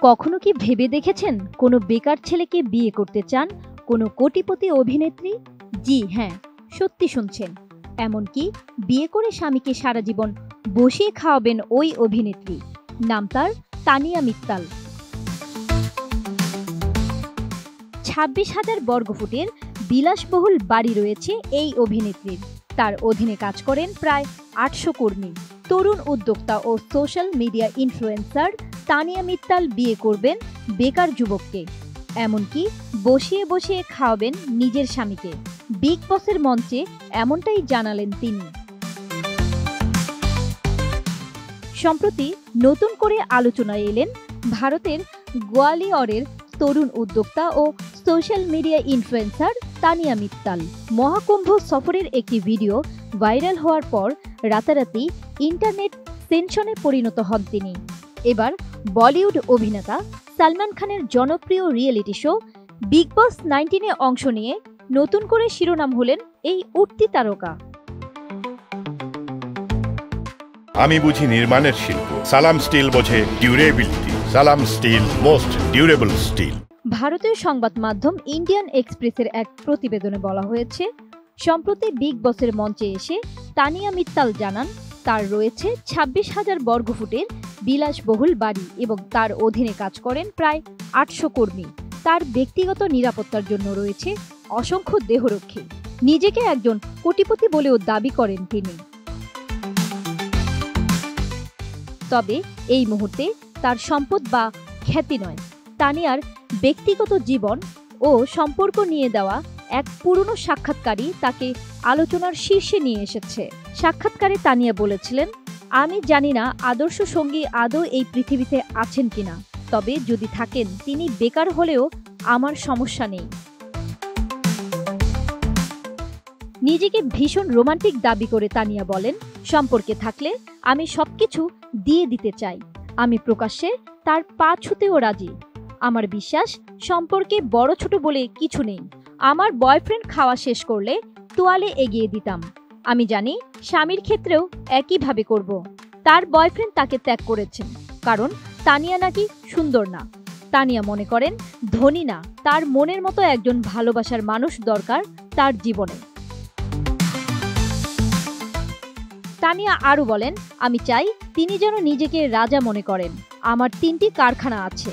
কখনো কি ভেবে দেখেছেন কোনো বেকার ছেলেকে বিয়ে করতে চান কোনো কোটিপতি অভিনেত্রী? জি হ্যাঁ, সত্যি শুনছেন। এমনকি বিয়ে করে স্বামীকে সারা জীবন বসিয়ে খাওয়াবেন ওই অভিনেত্রী। নাম তার তানিয়া মিত্তাল। 26,000 বর্গফুটের বিলাসবহুল বাড়ি রয়েছে এই অভিনেত্রীর। তার অধীনে কাজ করেন প্রায় 800 কর্মী। তরুণ উদ্যোক্তা ও social media influencer Tania Mittal বিয়ে করবেন বেকার যুবককে, এমনকি বসিয়ে বসিয়ে খাওয়াবেন নিজের স্বামীকে। বিগ বসের মঞ্চে এমনটাই জানালেন তিনি। সম্প্রতি নতুন করে আলোচনায় এলেন ভারতের গোয়ালিয়রের তরুণ উদ্যোক্তা ও social media influencer Tania Mittal. Mahakumbh সফরের একটি ভিডিও ভাইরাল হওয়ার পর রাতারাতি ইন্টারনেট সেনশনে পরিণত হন তিনি। এবার বলিউড অভিনেতা সালমান খানের জনপ্রিয় রিয়েলিটি শো বিগ বস 19-এ অংশ নিয়ে নতুন করে শিরোনাম হলেন এই উঠতি তারকা। আমি বুঝি নির্মাণের শিল্প, সালাম স্টিল বোঝে ডিউরেবিলিটি। সালাম স্টিল, মোস্ট ডিউরেবল স্টিল। ভারতীয় সংবাদ মাধ্যম ইন্ডিয়ান এক্সপ্রেসের এক প্রতিবেদনে বলা হয়েছে, সম্প্রতি বিগ বসের মঞ্চে এসে তানিয়া মিত্তাল জানান তার রয়েছে 26,000 বর্গফুটের বিলাসবহুল বাড়ি এবং তার অধীনে কাজ করেন প্রায় 800 কর্মী। তার ব্যক্তিগত নিরাপত্তার জন্য রয়েছে অসংখ্য দেহরক্ষী। নিজেকে একজন কোটিপতি বলেও দাবি করেন তিনি। তবে এই মুহূর্তে তার সম্পদ বা খ্যাতি নয়, তানিয়ার ব্যক্তিগত জীবন ও সম্পর্ক নিয়ে দেওয়া এক পুরনো সাক্ষাৎকারই তাকে আলোচনার শীর্ষে নিয়ে এসেছে। সাক্ষাৎকারে তানিয়া বলেছিলেন, আমি জানি না আদর্শ সঙ্গী আদৌ এই পৃথিবীতে আছেন কিনা, তবে যদি থাকেন তিনি বেকার হলেও আমার সমস্যা নেই। নিজেকে ভীষণ রোমান্টিক দাবি করে তানিয়া বলেন, সম্পর্কে থাকলে আমি সবকিছু দিয়ে দিতে চাই। আমি প্রকাশ্যে তার পা ছুঁতেও রাজি। আমার বিশ্বাস সম্পর্কে বড় ছোট বলে কিছু নেই। আমার বয়ফ্রেন্ড খাওয়া শেষ করলে তোয়ালে এগিয়ে দিতাম। আমি জানি স্বামীর ক্ষেত্রেও একইভাবে করব। তার বয়ফ্রেন্ড তাকে ত্যাগ করেছেন কারণ তানিয়া নাকি সুন্দর না। তানিয়া মনে করেন ধনী না, তার মনের মতো একজন ভালোবাসার মানুষ দরকার তার জীবনে। তানিয়া আরও বলেন, আমি চাই তিনি যেন নিজেকে রাজা মনে করেন। আমার 3টি কারখানা আছে।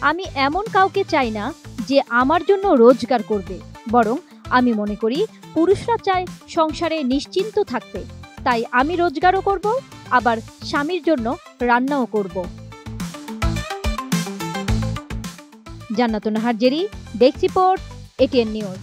আমি এমন কাউকে চাই না যে আমার জন্য রোজগার করবে, বরং আমি মনে করি পুরুষরা চায় সংসারে নিশ্চিন্ত থাকতে। তাই আমি রোজগারও করব, আবার স্বামীর জন্য রান্নাও করব। জান্নাতুন Nahar Jerry, desk report, ATN news.